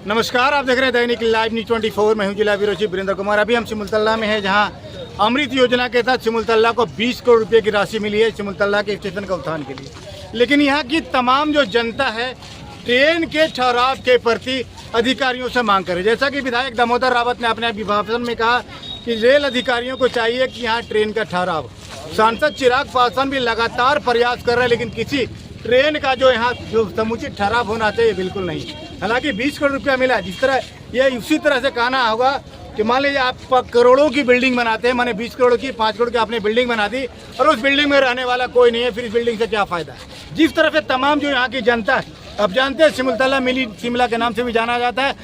नमस्कार, आप देख रहे हैं दैनिक लाइव न्यूज 24। मैं हूं जिला ब्यूरो वीरेंद्र कुमार। अभी हम सिमुलतला में हैं, जहां अमृत योजना के तहत सिमुलतला को 20 करोड़ रुपए की राशि मिली है सिमुलतला के स्टेशन का उत्थान के लिए। लेकिन यहां की तमाम जो जनता है ट्रेन के ठहराव के प्रति अधिकारियों से मांग करे। जैसा कि विधायक दामोदर रावत ने अपने अभिभाषण में कहा कि रेल अधिकारियों को चाहिए कि यहाँ ट्रेन का ठहराव। सांसद चिराग पासवान भी लगातार प्रयास कर रहे हैं, लेकिन किसी ट्रेन का जो यहाँ जो समुचित ठहराव होना चाहिए बिल्कुल नहीं। हालांकि 20 करोड़ रुपया मिला, जिस तरह ये उसी तरह से कहना होगा कि मान लीजिए आप करोड़ों की बिल्डिंग बनाते हैं, मैंने 20 करोड़ की 5 करोड़ की आपने बिल्डिंग बना दी और उस बिल्डिंग में रहने वाला कोई नहीं है, फिर इस बिल्डिंग से क्या फ़ायदा है। जिस तरह से तमाम जो यहाँ की जनता है, अब जानते हैं सिमुलतला मिनी शिमला के नाम से भी जाना जाता है।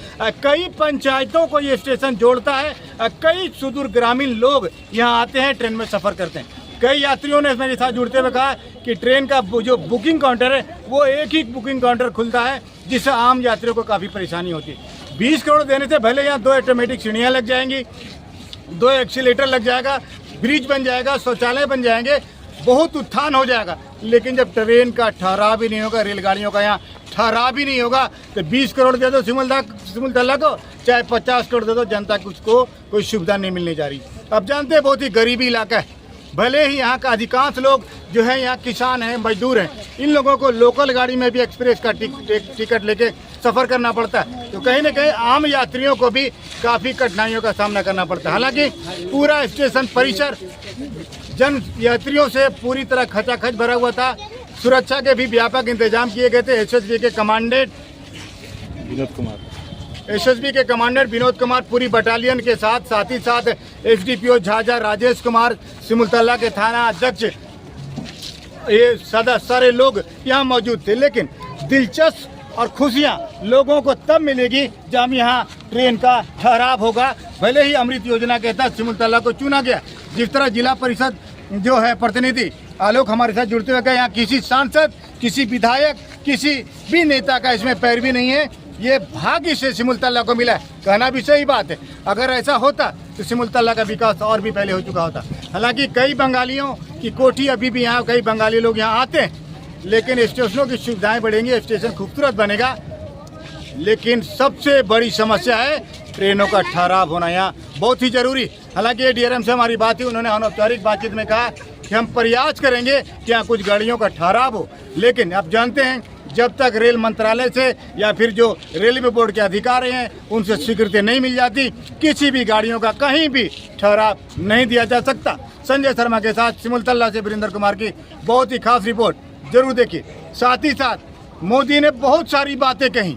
कई पंचायतों को ये स्टेशन जोड़ता है। कई सुदूर ग्रामीण लोग यहाँ आते हैं, ट्रेन में सफ़र करते हैं। कई यात्रियों ने मेरे साथ जुड़ते हुए कहा कि ट्रेन का जो बुकिंग काउंटर है वो एक ही बुकिंग काउंटर खुलता है, जिससे आम यात्रियों को काफ़ी परेशानी होती है। 20 करोड़ देने से भले यहाँ 2 ऑटोमेटिक सीढ़ियाँ लग जाएंगी, 2 एक्सीलेटर लग जाएगा, ब्रिज बन जाएगा, शौचालय बन जाएंगे, बहुत उत्थान हो जाएगा। लेकिन जब ट्रेन का ठहराव ही नहीं होगा, रेलगाड़ियों का यहाँ ठहराव ही नहीं होगा, तो 20 करोड़ दे दो सिमुलतला को, चाहे 50 करोड़ दे दो, जनता को कोई सुविधा नहीं मिलने जा रही। अब जानते हैं बहुत ही गरीबी इलाका है। भले ही यहाँ का अधिकांश लोग जो है यहाँ किसान हैं, मजदूर हैं, इन लोगों को लोकल गाड़ी में भी एक्सप्रेस का टिकट लेके सफ़र करना पड़ता है, तो कहीं ना कहीं आम यात्रियों को भी काफ़ी कठिनाइयों का सामना करना पड़ता है। हालांकि पूरा स्टेशन परिसर जन यात्रियों से पूरी तरह खचाखच भरा हुआ था। सुरक्षा के भी व्यापक इंतजाम किए गए थे। एसएसबी के कमांडेंट विनोद कुमार पूरी बटालियन के साथ ही साथ एसडीपीओ झाझा राजेश कुमार, सिमुलतला के थाना अध्यक्ष, ये सारे लोग यहाँ मौजूद थे। लेकिन दिलचस्प और खुशियाँ लोगों को तब मिलेगी जब यहाँ ट्रेन का ठहराव होगा। भले ही अमृत योजना के तहत सिमुलतला को चुना गया, जिस तरह जिला परिषद जो है प्रतिनिधि आलोक हमारे साथ जुड़ते हुए गए, यहाँ किसी सांसद, किसी विधायक, किसी भी नेता का इसमें पैरवी नहीं है। ये भाग्य से सिमुलतला को मिला है, कहना भी सही बात है। अगर ऐसा होता तो सिमुलतला का विकास और भी पहले हो चुका होता। हालांकि कई बंगालियों की कोठी अभी भी यहाँ, कई बंगाली लोग यहाँ आते हैं, लेकिन स्टेशनों की सुविधाएं बढ़ेंगी, स्टेशन खूबसूरत बनेगा। लेकिन सबसे बड़ी समस्या है ट्रेनों का ठहराव होना यहाँ बहुत ही जरूरी। हालांकि डीआरएम से हमारी बात हुई, उन्होंने अनौपचारिक बातचीत में कहा कि हम प्रयास करेंगे कि यहाँ कुछ गाड़ियों का ठहराव हो। लेकिन आप जानते हैं जब तक रेल मंत्रालय से या फिर जो रेलवे बोर्ड के अधिकारी हैं उनसे स्वीकृति नहीं मिल जाती, किसी भी गाड़ियों का कहीं भी ठहराव नहीं दिया जा सकता। संजय शर्मा के साथ सिमुलतला से वीरेंद्र कुमार की बहुत ही खास रिपोर्ट जरूर देखिए। साथ ही साथ मोदी ने बहुत सारी बातें कही,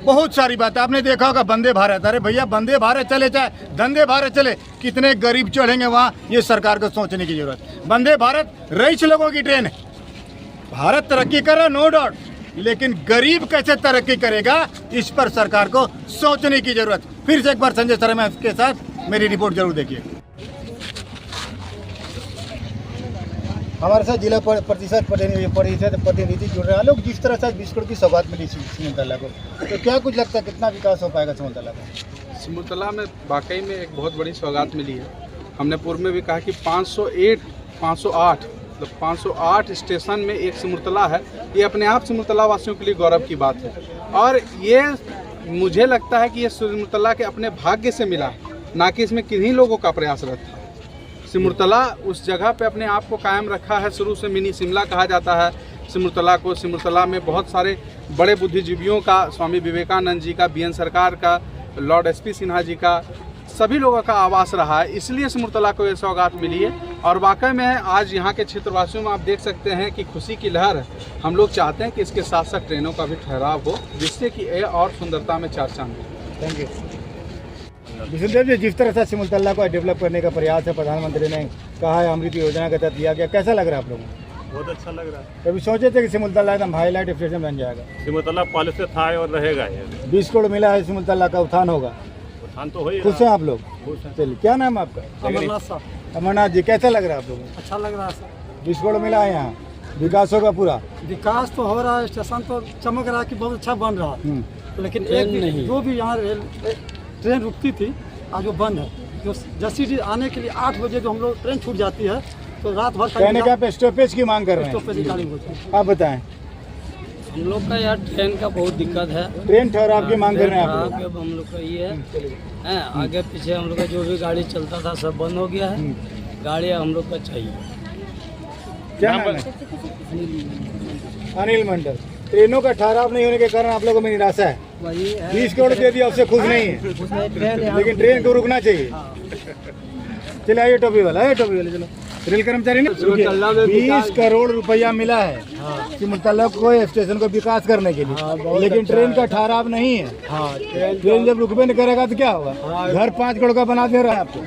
बहुत सारी बातें आपने देखा होगा। वंदे भारत, अरे भैया वंदे भारत चले चाहे धंधे भारत चले, कितने गरीब चढ़ेंगे वहाँ, ये सरकार को सोचने की जरूरत। वंदे भारत रईस लोगों की ट्रेन है। भारत तरक्की कर रहा है, नो डाउट, लेकिन गरीब कैसे तरक्की करेगा, इस पर सरकार को सोचने की जरूरत। फिर से एक बार संजय शर्मा के साथ मेरी रिपोर्ट जरूर देखिए। हमारे साथ जिला परिषद प्रतिनिधि जुड़ रहे हैं लोग। जिस तरह से 20 करोड़ की सौगात मिली सिमुलतला को, तो क्या कुछ लगता है कितना विकास हो पाएगा सिमुलतला का? सिमुलतला में वाकई में एक बहुत बड़ी सौगात मिली है। हमने पूर्व में भी कहा कि 508 स्टेशन में एक सिमुलतला है। ये अपने आप सिमुलतला वासियों के लिए गौरव की बात है, और ये मुझे लगता है कि ये सिमुलतला के अपने भाग्य से मिला, ना कि इसमें किन्हीं लोगों का प्रयास रहता है। सिमुलतला उस जगह पे अपने आप को कायम रखा है। शुरू से मिनी शिमला कहा जाता है सिमुलतला को। सिमुलतला में बहुत सारे बड़े बुद्धिजीवियों का, स्वामी विवेकानंद जी का, बीएन सरकार का, लॉर्ड एसपी सिन्हा जी का, सभी लोगों का आवास रहा है। इसलिए सिमुलतला को ये सौगात मिली है, और वाकई में आज यहाँ के क्षेत्रवासियों में आप देख सकते हैं कि खुशी की लहर है। हम लोग चाहते हैं कि इसके साथ साथ ट्रेनों का भी ठहराव हो, जिससे कि ये और सुंदरता में चार चांद हो। Thank you. विशुलदेव जी, जिस तरह से सिमुलतला को डेवलप करने का प्रयास है, प्रधानमंत्री ने कहा है अमृत योजना के तहत दिया गया, कैसा लग रहा है आप लोगों को? बहुत अच्छा लग रहा है। कभी सोचे थे कि सिमुलतला एकदम हाईलाइट स्टेशन बन जाएगा? सिमुलतला पहले से था और रहेगा। ये 20 करोड़ मिला है, सिमुलतला का उत्थान होगा, उत्थान तो हो ही खुश हैं आप लोग? चलिए, क्या नाम है आपका? अमरनाथ साहब। अमरनाथ जी, कैसा लग रहा है आप लोगों को? अच्छा लग रहा है सर। 20 करोड़ मिला है, यहाँ विकास होगा पूरा? विकास तो हो रहा है, स्टेशन तो चमक रहा है कि बहुत अच्छा बन रहा है, लेकिन एक नहीं, जो भी यहाँ ट्रेन रुकती थी आज वो बंद है। जो जसीडी आने के लिए 8 बजे जो हम लोग ट्रेन छूट जाती है, तो रात भर कहने का स्टॉपेज की मांग कर रहे हैं। स्टॉपेज गाड़ी होती है। आप बताएं। हम लोग का यार ट्रेन का बहुत दिक्कत है। ट्रेन ठहराव की मांग कर रहे हैं आप ट्रेन लोग। अब हम लोग का ये है आगे पीछे हम लोग का जो भी गाड़ी चलता था सब बंद हो गया है। गाड़ी हम लोग का चाहिए। क्या नाम है? अनिल मंडल। ट्रेनों का ठहराव नहीं होने के कारण आप लोगों में निराशा है। वही है 20 करोड़ दे दिया, उससे खुश नहीं है, लेकिन ट्रेन को रुकना चाहिए। चलिए आइए टोपी वाला, आइए टोपी वाले, चलो। रेल कर्मचारी ने 20 करोड़ रुपया मिला है सिमुलतला को स्टेशन को विकास करने के लिए, लेकिन ट्रेन का ठहराव नहीं है। ट्रेन जब रुकबे नहीं करेगा तो क्या होगा? घर 5 करोड़ का बना दे रहा है आपको।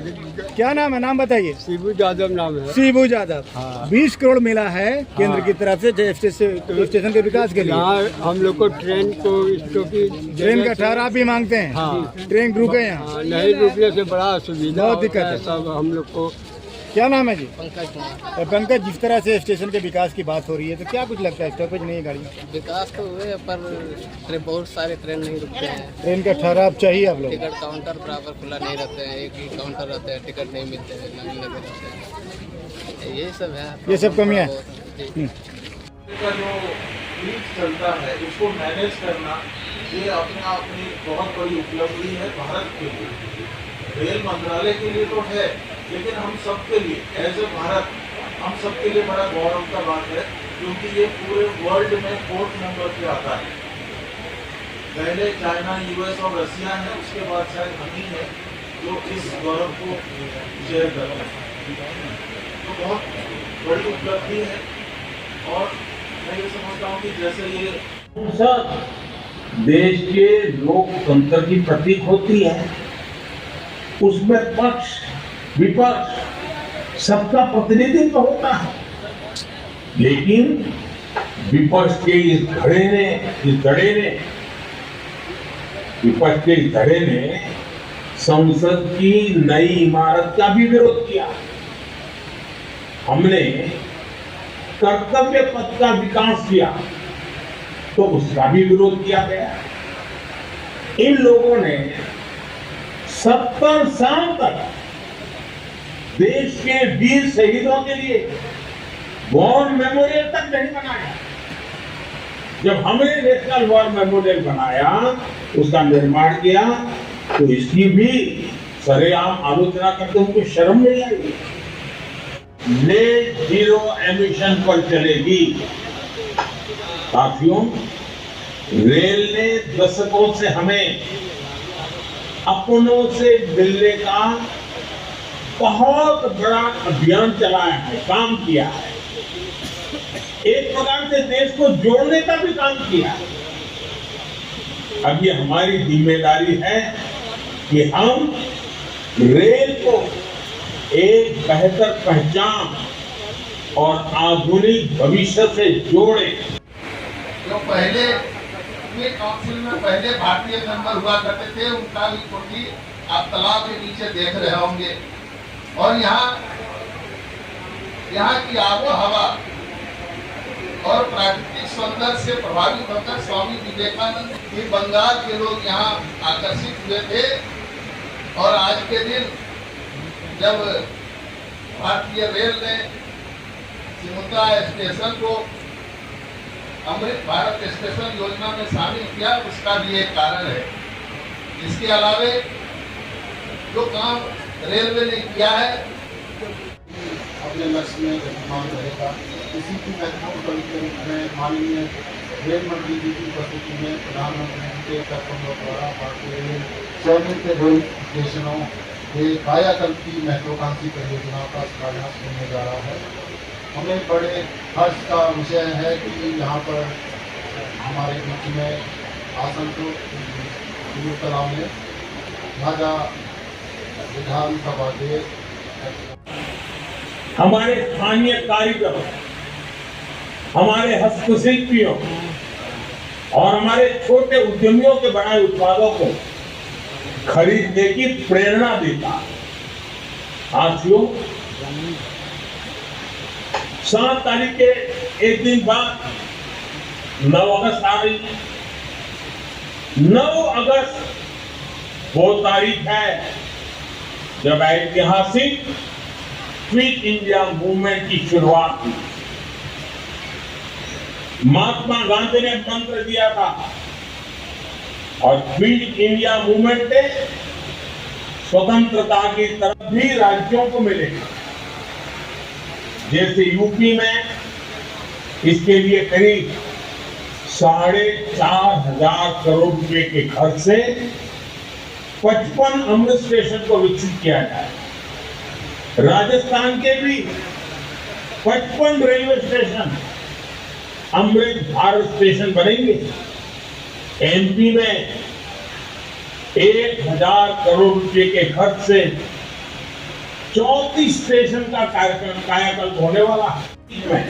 क्या नाम है? नाम बताइए। शिबू यादव नाम है। शिबू यादव। 20 करोड़ मिला है केंद्र की तरफ से स्टेशन के विकास के लिए। हम लोग को ट्रेन को ट्रेन का ठहराव भी मांगते हैं। ट्रेन रुके यहाँ, नहीं रुकने से बड़ा असुविधा बहुत दिक्कत है। सब हम लोग को। क्या नाम है जी? पंकज। पंकज, जिस तरह से स्टेशन के विकास की बात हो रही है तो क्या कुछ लगता है? स्टॉपेज नहीं है गाड़ी? विकास तो हुए पर बहुत सारे ट्रेन नहीं रुकते हैं। ट्रेन का ठहराव चाहिए आप लोग। टिकट काउंटर बराबर खुला नहीं रहते हैं। एक ही काउंटर रहते हैं, टिकट नहीं मिलते हैं, लाइन लगे रहते हैं। यही सब है, ये सब कमियां हैं। का जो लीक चलता है उसको मैनेज करना, ये अपने आप में बहुत बड़ी उपलब्धि है भारत के लिए। रेल मंत्रालय के लिए तो है, लेकिन हम सब के लिए एज ए भारत, हम सब के लिए बड़ा गौरव का बात है, क्योंकि ये पूरे वर्ल्ड में 4th नंबर पे आता है। पहले चाइना, यूएस और रसिया है, उसके बाद शायद हम ही है जो इस गौरव को शेयर कर रहे हैं। तो बहुत बड़ी उपलब्धि है, और मैं ये समझता हूँ कि जैसे ये संसद देश के लोकतंत्र की प्रतीक होती है, उसमें पक्ष विपक्ष सबका प्रतिनिधित्व होता है, लेकिन विपक्ष के इस धड़े ने संसद की नई इमारत का भी विरोध किया। हमने कर्तव्य पथ का विकास किया तो उसका भी विरोध किया गया। इन लोगों ने 70 साल तक देश के वीर शहीदों के लिए वॉर मेमोरियल तक नहीं बनाया। जब हमने नेशनल वॉर मेमोरियल बनाया, उसका निर्माण किया, तो इसकी भी सरेआम आलोचना करते उनको शर्म नहीं आई। नेट जीरो एमिशन पर चलेगी। साथियों, रेल ने दशकों से हमें अपनों से मिलने का बहुत बड़ा अभियान चलाया है, काम किया है। एक प्रकार से देश को जोड़ने का भी काम किया है। अब ये हमारी जिम्मेदारी है कि हम रेल को एक बेहतर पहचान और आधुनिक भविष्य से जोड़े। जो पहले काउंसिल में पहले भारतीय मेंबर हुआ करते थे, उनका भी फोटो आप तालाब के नीचे देख रहे होंगे। और यहाँ की आबो हवा और प्राकृतिक सौंदर्य से प्रभावित होकर स्वामी विवेकानंद के बंगाल के लोग यहाँ आकर्षित हुए थे। और आज के दिन जब भारतीय रेल ने सिमुलतला स्टेशन को अमृत भारत स्टेशन योजना में शामिल किया, उसका भी एक कारण है। इसके अलावे जो काम रेलवे ने किया है अपने लक्ष्य में विद्यमान रहेगा। इसी की महत्वपूर्ण कड़ी के रूप में माननीय रेल मंत्री जी की उपस्थिति में प्रधानमंत्री के कर्तव्यों द्वारा भारतीय रेल चयनित रेल स्टेशनों के कायाकल्प की महत्वाकांक्षी परियोजना का शिलान्यास होने जा रहा है। हमें बड़े हर्ष का विषय है कि यहाँ पर हमारे बीच में आसनसोल सिमुलतला में राजा विधानसभा के हमारे स्थानीय कारीगरों, हमारे हस्तशिल्पियों और हमारे छोटे उद्यमियों के बनाए उत्पादों को खरीदने की प्रेरणा देता। साथियों, 7 तारीख के एक दिन बाद 9 अगस्त आ रही है। 9 अगस्त वो तारीख है जब ऐतिहासिक क्विट इंडिया मूवमेंट की शुरुआत हुई। महात्मा गांधी ने मंत्र दिया था और क्विट इंडिया मूवमेंट ने स्वतंत्रता की तरफ भी राज्यों को मिलेगा। जैसे यूपी में इसके लिए करीब 4,500 करोड़ रुपए के खर्च से 55 अमृत स्टेशन को विकसित किया जाए। राजस्थान के भी 55 railway station Amrit Bharat station बनेंगे। एमपी में 1,000 करोड़ रुपए के खर्च से 34 स्टेशन का कायाकल्प होने वाला है।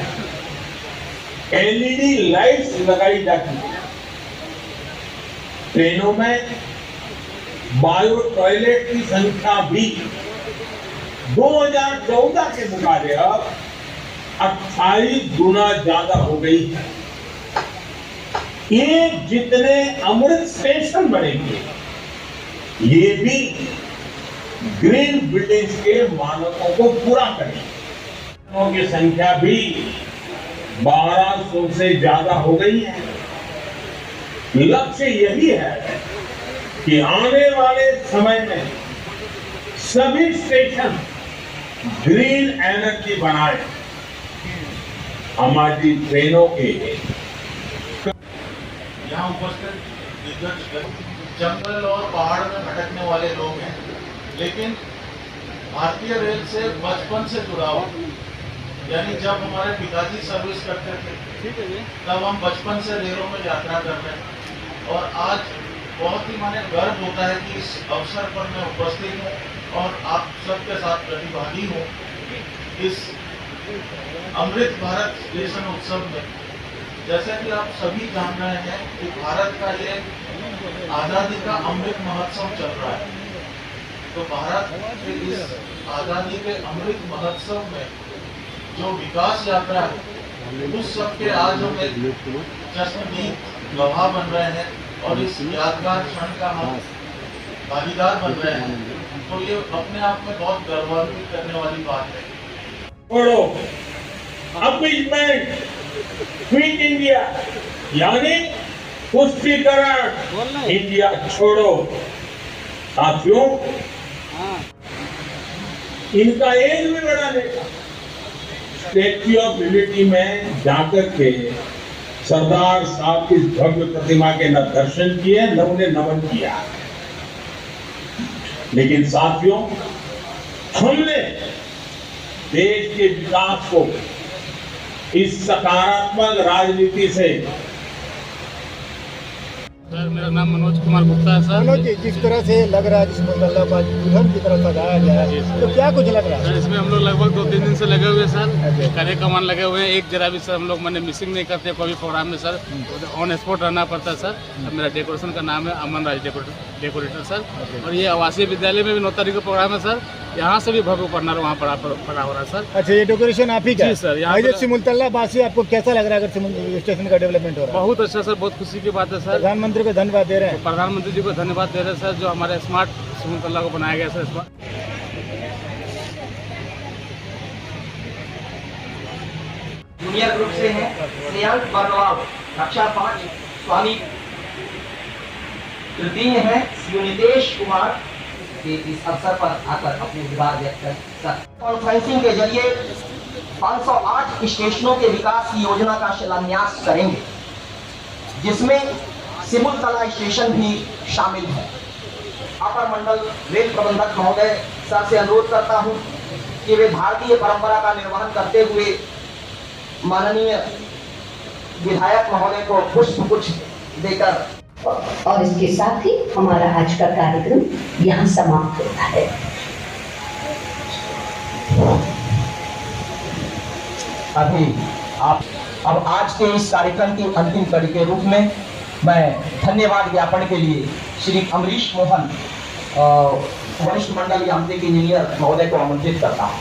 एलईडी लाइट्स लगाई जाती है। ट्रेनों में बायो टॉयलेट की संख्या भी 2014 के मुकाबले अब 28 गुना ज्यादा हो गई है। ये जितने अमृत स्टेशन बनेंगे ये भी ग्रीन बिल्डिंग्स के मानकों को पूरा करेंगे। की संख्या भी 1200 से ज्यादा हो गई है। लक्ष्य यही है कि आने वाले समय में सभी स्टेशन ग्रीन एनर्जी बनाए। हमारी ट्रेनों के यहाँ उपस्थित जंगल और पहाड़ में भटकने वाले लोग हैं, लेकिन भारतीय रेल से बचपन से जुड़ाव, यानी जब हमारे पिताजी सर्विस करते थे तब हम बचपन से रेलों में यात्रा कर रहे हैं और आज बहुत ही माने गर्व होता है कि इस अवसर पर मैं उपस्थित हूँ और आप सबके साथ प्रतिभागी हूँ इस अमृत भारत स्टेशन उत्सव में। जैसा कि आप सभी जान रहे हैं कि भारत का ये आज़ादी का अमृत महोत्सव चल रहा है, तो भारत के इस आज़ादी के अमृत महोत्सव में जो विकास यात्रा है उस सब के आज हम एक जश्नदीप गवाह बन रहे हैं और इस यादगार क्षण का हम भागीदार बन रहे हैं। तो ये अपने आप में बहुत गौरवान्वित करने वाली बात है। क्विट इंडिया यानी पुष्टिकरण इंडिया छोड़ो। साथियों, इनका एज भी बढ़ाने का स्टैच्यू ऑफ यूनिटी में जाकर के सरदार साहब की भव्य प्रतिमा के न दर्शन किए न उन्हें नमन किया। लेकिन साथियों, हमने देश के विकास को इस सकारात्मक राजनीति से। सर, मेरा नाम मनोज कुमार गुप्ता है। सर, मनोज जी, जिस तरह से लग रहा है जिस मुतल्ला को दुल्हन की तरफ सजाया गया है, तो क्या कुछ लग रहा है? सर, इसमें हम लोग लगभग 2-3 दिन से लगे हुए हैं सर। करे कमान लगे हुए हैं, एक जरा भी सर हम लोग मैंने मिसिंग नहीं करते कोई प्रोग्राम में सर। ऑन स्पॉट रहना पड़ता है सर। अब मेरा डेकोरेशन का नाम है अमन राज डेकोरेटर सर। और ये आवासीय विद्यालय में भी 9 तारीख का प्रोग्राम है सर। यहाँ से भी भव्य पंडाल वहाँ पड़ा हो रहा है सर। अच्छा, ये डेकोरेशन आप ही का? जी सर। यहाँ सिमुलतला बासी आपको कैसा लग रहा है अगर स्टेशन का डेवलपमेंट हो रहा है? बहुत अच्छा सर, बहुत खुशी की बात है सर। प्रधानमंत्री को धन्यवाद दे रहे हैं। प्रधानमंत्री जी को धन्यवाद दे रहे हैं सर, जो हमारे स्मार्ट सिमुलतला को बनाया गया सर। जूनियर ग्रुप से हैं श्रेयांक बर्नवाल, कक्षा 5, स्वामी तृतीय है नितेश कुमार। इस अवसर पर आकर अपने विचार व्यक्त कर कॉन्फ्रेंसिंग के जरिए 508 स्टेशनों के विकास की योजना का शिलान्यास करेंगे, जिसमें सिमुलतला स्टेशन भी शामिल है। अपर मंडल रेल प्रबंधक महोदय सर से अनुरोध करता हूं कि वे भारतीय परंपरा का निर्वहन करते हुए माननीय विधायक महोदय को पुष्पगुच्छ देकर। और इसके साथ ही हमारा आज का कार्यक्रम यहाँ समाप्त होता है। अब आज के इस कार्यक्रम की अंतिम कड़ी के रूप में मैं धन्यवाद ज्ञापन के लिए श्री अमरीश मोहन वरिष्ठ मंडल यांत्रिक इंजीनियर महोदय को आमंत्रित करता हूँ।